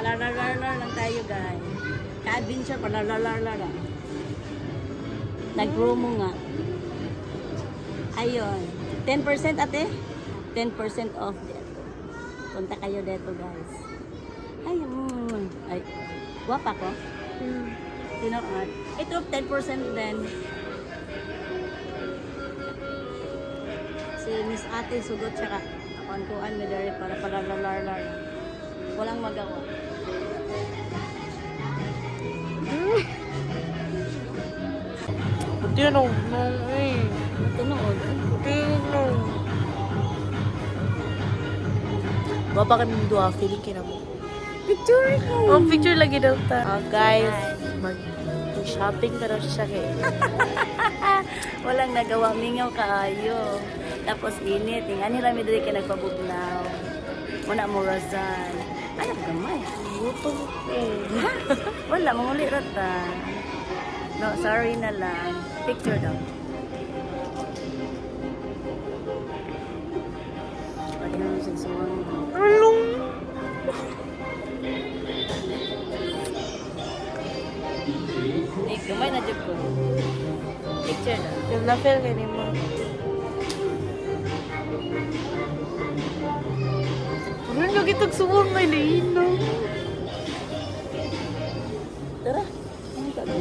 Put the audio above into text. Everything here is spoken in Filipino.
Palalarlar lang tayo, guys. Ka-adventure, palalarlar lang. Nag-promo nga. Ayun. 10% ate? 10% off dito. Punta kayo dito, guys. Ay, ay. Guwapa ko? Sino at? Ito, 10% din. Si Miss Ate sugot siya ka. Kuan mo dali para palalarlar. Walang magawa. Pati ano, nung Tunood. nung. Baba kami dua, feeling kina mo. Picture ko. Oh, picture lagi daw ta. Guys, mag-shopping pero siya kay. Walang nagawa, mingaw kaayo. Tapos init, ingani rami diri ka nagpabugnaw. Muna mo razan. Ano gamay? Gutom ko. Wala, manguli rata. No, sorry na lang. Picture daw. Pwede naman siya suwang. Along. Eh, gamay na dyan ko. Picture daw. Yung na-feel ka ni mo. Ano nga kitag suwang may lino? Tara. Ano ka ba?